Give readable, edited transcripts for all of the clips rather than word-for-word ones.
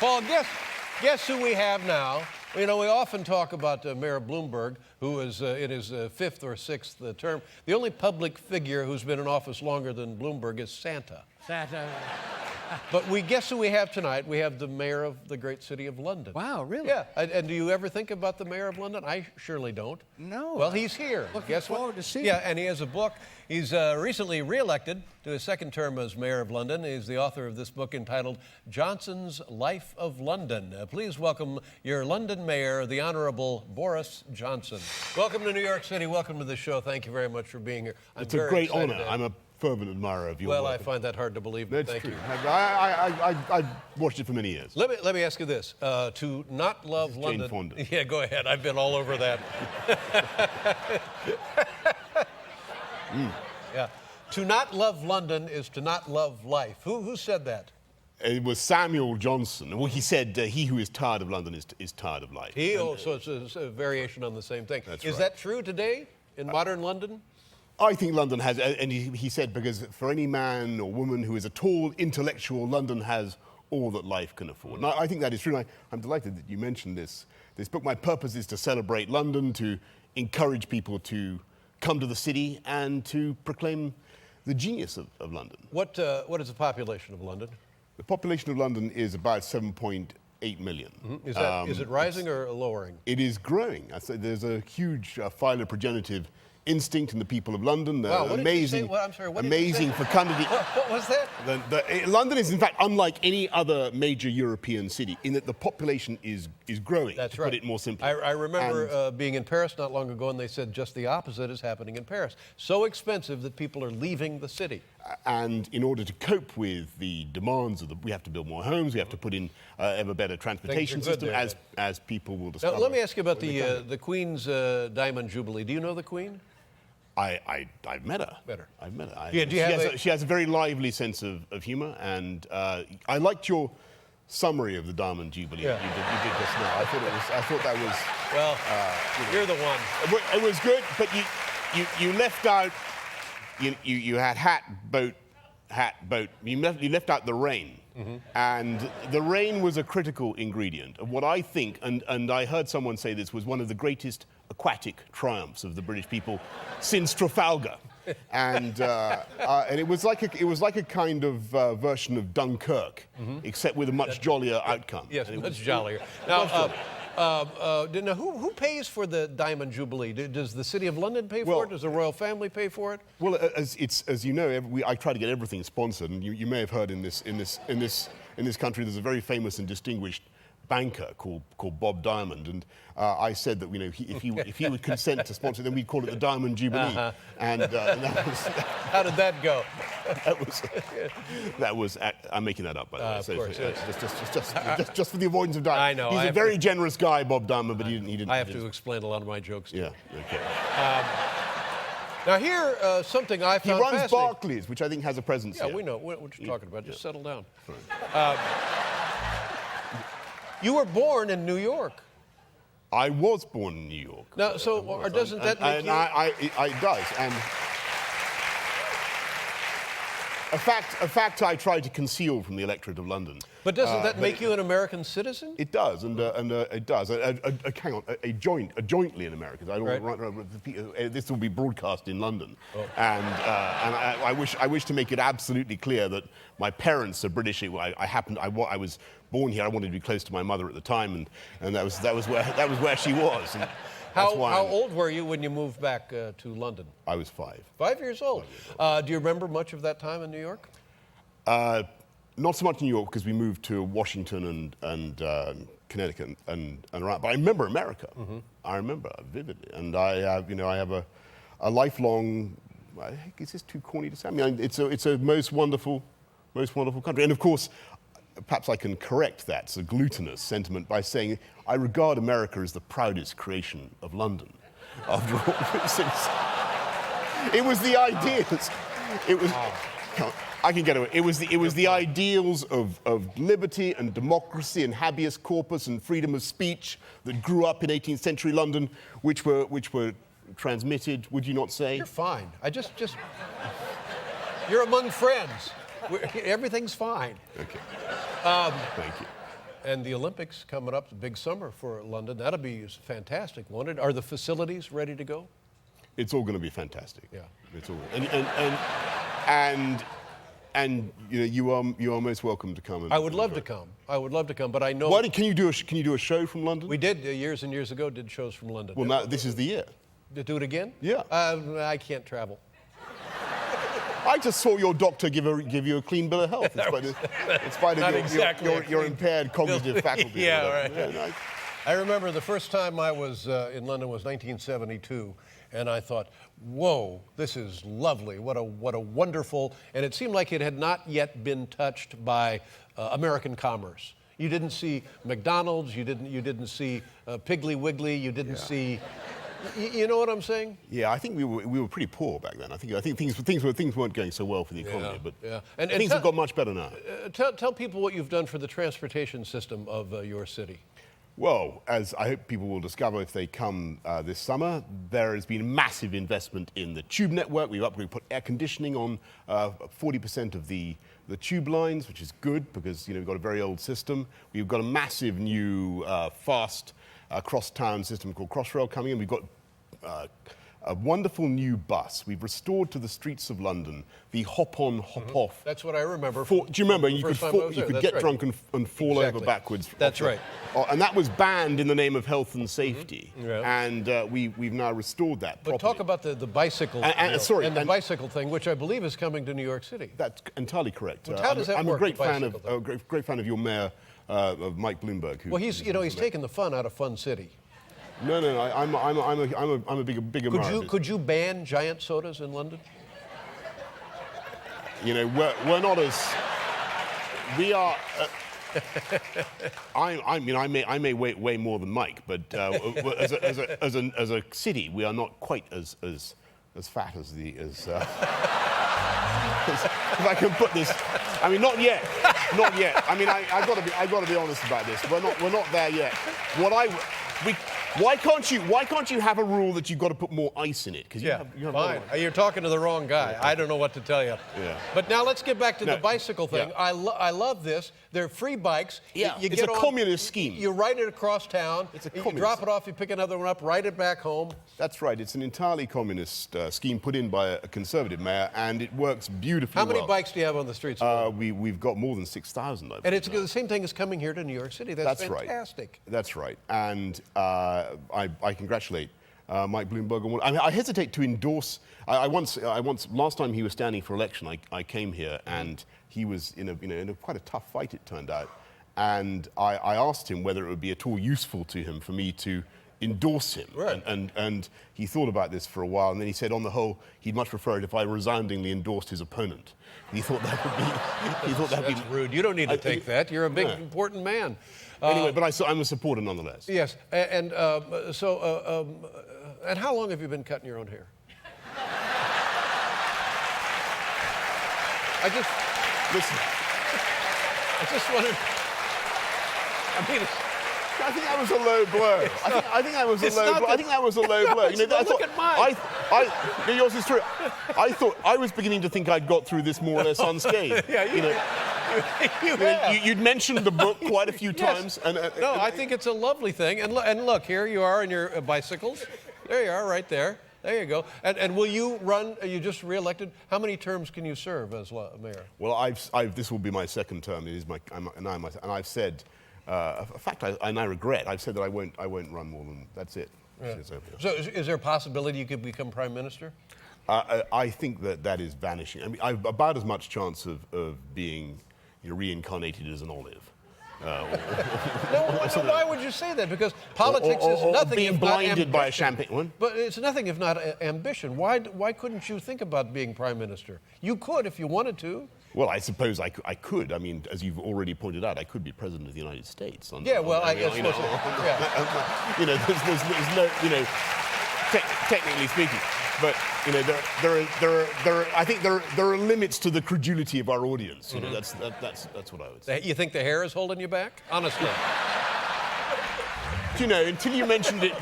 Paul, guess who we have now? You know, we often talk about Mayor Bloomberg, who is in his fifth or sixth term. The only public figure who's been in office longer than Bloomberg is Santa. Santa. But guess who we have tonight? We have the mayor of the great city of London. Wow, really? Yeah. And do you ever think about the mayor of London? I surely don't. No. Well, he's here. Guess what? Forward to see Yeah, and he has a book. He's recently re-elected to his second term as mayor of London. He's the author of this book entitled Johnson's Life of London. Please welcome your London mayor, the Honorable Boris Johnson. Welcome to New York City. Welcome to the show. Thank you very much for being here. It's a great honor. I'm a fervent admirer of your work. Well, I find that hard to believe. That's Thank true. you. I watched it for many years. Let me ask you this: to not love London. Jane Fonda. Yeah, go ahead. I've been all over that. Yeah. To not love London is to not love life. Who said that? It was Samuel Johnson. Well, he said, "He who is tired of London is tired of life." So it's a variation on the same thing. That's is right. that true today in modern London? I think London has, and he said, because for any man or woman who is at all intellectual, London has all that life can afford. And I think that is true. And I'm delighted that you mentioned this book. My purpose is to celebrate London, to encourage people to come to the city and to proclaim the genius of London. What is the population of London? The population of London is about 7.8 million. Mm-hmm. Is it rising or lowering? It is growing. There's a huge phyloprogenitive instinct in the people of London. Wow, what amazing, did you say? I'm sorry, what amazing did you say? fecundity. What was that? London is, in fact, unlike any other major European city in that the population is growing. That's to right. put it more simply. I remember being in Paris not long ago, and they said just the opposite is happening in Paris. So expensive that people are leaving the city. And in order to cope with the demands we have to build more homes, we have to put in ever better transportation system, as people will discover. Now, let me ask you about the Queen's Diamond Jubilee. Do you know the Queen? I've met her. I've met her. Yeah, she has a very lively sense of humour, and I liked your summary of the Diamond Jubilee you did just now. I thought that was well. You're the one. It was good, but you left out. You had hat, boat. You left out the rain. Mm-hmm. And the rain was a critical ingredient of what I think, and I heard someone say this was one of the greatest aquatic triumphs of the British people since Trafalgar. And it was like a kind of version of Dunkirk, except with a much jollier outcome. Yes, much jollier. Now, now, who pays for the Diamond Jubilee? Does the City of London pay for it? Does the royal family pay for it? Well, as you know, I try to get everything sponsored, and you may have heard in this country there's a very famous and distinguished banker called Bob Diamond, and I said that if he would consent to sponsor, then we'd call it the Diamond Jubilee. And that was. How did that go? That was. I'm making that up, by the way. Of course, just for the avoidance of doubt. I know. He's a very generous guy, Bob Diamond, but he didn't. I have to explain a lot of my jokes to Yeah. Okay. Now here, something I found He runs Barclays, which I think has a presence here. Yeah, we know what you're talking about. Just settle down. You were born in New York. I was born in New York. Now, doesn't that make you... It does. And a fact I tried to conceal from the electorate of London. But doesn't that make you an American citizen? It does, and it does. Hang on, jointly an American. This will be broadcast in London, and I wish to make it absolutely clear that my parents are British. I was born here. I wanted to be close to my mother at the time, and that was where she was. And how old were you when you moved back to London? I was 5. 5 years old. Do you remember much of that time in New York? Not so much in New York, because we moved to Washington and Connecticut and around. But I remember America. Mm-hmm. I remember vividly, and I have a lifelong. I think it's just too corny to say. I mean, it's a most wonderful country, and of course, perhaps I can correct that sort of glutinous sentiment by saying I regard America as the proudest creation of London. After all, since it was the ideals. It was. I can get away. It was the ideals of liberty and democracy and habeas corpus and freedom of speech that grew up in 18th century London, which were transmitted. Would you not say? You're fine. You're among friends. Everything's fine. Okay. Thank you. And the Olympics coming up, the big summer for London. That'll be fantastic, won't it? Are the facilities ready to go? It's all going to be fantastic. Yeah. It's all and you are most welcome to come. I would love to come. I would love to come, but I know. Can you do a show from London? We did years and years ago. Did shows from London. Well, now this is the year. To do it again? Yeah. I can't travel. I just saw your doctor give you a clean bill of health. In spite of your impaired cognitive faculty. Yeah, right. Yeah, no. I remember the first time I was in London was 1972, and I thought, whoa, this is lovely. What a wonderful, and it seemed like it had not yet been touched by American commerce. You didn't see McDonald's, you didn't see Piggly Wiggly, you didn't see. You know what I'm saying? Yeah, I think we were pretty poor back then. I think things weren't going so well for the economy, but and things have got much better now. Tell people what you've done for the transportation system of your city. Well, as I hope people will discover if they come this summer, there has been massive investment in the tube network. We put air conditioning on 40% of the tube lines, which is good because we've got a very old system. We've got a massive new fast cross-town system called Crossrail coming in. We've got a wonderful new bus. We've restored to the streets of London the hop-on, hop-off. That's what I remember. Do you remember? You could get drunk and fall over backwards. That's right. And that was banned in the name of health and safety. And we've now restored that properly. But talk about the bicycle and the bicycle thing, which I believe is coming to New York City. That's entirely correct. Well, how does that I'm work, a great fan of your mayor, of Mike Bloomberg. Well, he's taken the fun out of Fun City. No, I'm a bigger man. Could you ban giant sodas in London? We're not as we are. I may weigh more than Mike, but as a city, we are not quite as fat as if I can put this. I mean, not yet. I mean, I've got to be honest about this. We're not there yet. Why can't you have a rule that you've got to put more ice in it? Because fine. You're talking to the wrong guy. I don't know what to tell you. Yeah. But now let's get back to the bicycle thing. Yeah. I love this. They're free bikes. Yeah. It's a communist scheme. You ride it across town. You drop it off. You pick another one up. Ride it back home. That's right. It's an entirely communist scheme put in by a conservative mayor, and it works beautifully. How many bikes do you have on the streets? We've got more than 6,000. And it's the same thing as coming here to New York City. That's fantastic. Right. That's right. And I congratulate Mike Bloomberg on. I hesitate to endorse. Last time he was standing for election, I came here and he was in a quite a tough fight, it turned out, and I asked him whether it would be at all useful to him for me to endorse him. Right. And he thought about this for a while, and then he said, on the whole, he'd much prefer it if I resoundingly endorsed his opponent. He thought that would be. That's rude. You don't need to take that. You're a big, important man. Anyway, but I'm a supporter nonetheless. Yes, and how long have you been cutting your own hair? Listen. I just wanted. I think that was a low blow. I think that was a low blow. I think that was a low blow. Look at mine. Yours is true. I was beginning to think I'd got through this more or less unscathed. You'd mentioned the book quite a few times. No, I think it's a lovely thing. And look, here you are on your bicycles. There you are, right there. There you go. And will you run? Are you just re-elected? How many terms can you serve as mayor? Well, this will be my second term. It is and I've said. A fact I regret. I've said that I won't run more than that's it. Yeah. So is there a possibility you could become prime minister? I think that is vanishing. I mean, I've about as much chance of being reincarnated as an olive. Why would you say that? Because politics is nothing being if blinded not by a champagne one. But it's nothing if not ambition. Why couldn't you think about being prime minister? You could if you wanted to. Well, I suppose I could. I mean, as you've already pointed out, I could be president of the United States. I guess. There's no, technically speaking, but I think there are limits to the credulity of our audience. That's what I would say. You think the hair is holding you back? Honestly. Until you mentioned it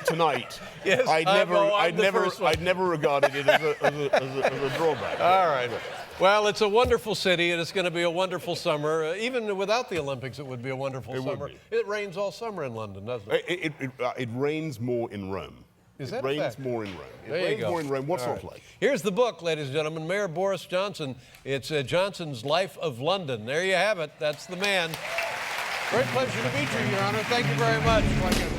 tonight, yes, I'd never regarded it as a drawback. All right. Well, it's a wonderful city, and it's going to be a wonderful summer. Even without the Olympics, it would be a wonderful summer. Would be. It rains all summer in London, doesn't it? It rains more in Rome. Is that it a rains fact? more in Rome. It There you rains go. more in Rome. What's All not right. like? Here's the book, ladies and gentlemen. Mayor Boris Johnson. It's Johnson's Life of London. There you have it. That's the man. Great pleasure to meet you, Your Honor. Thank you very much.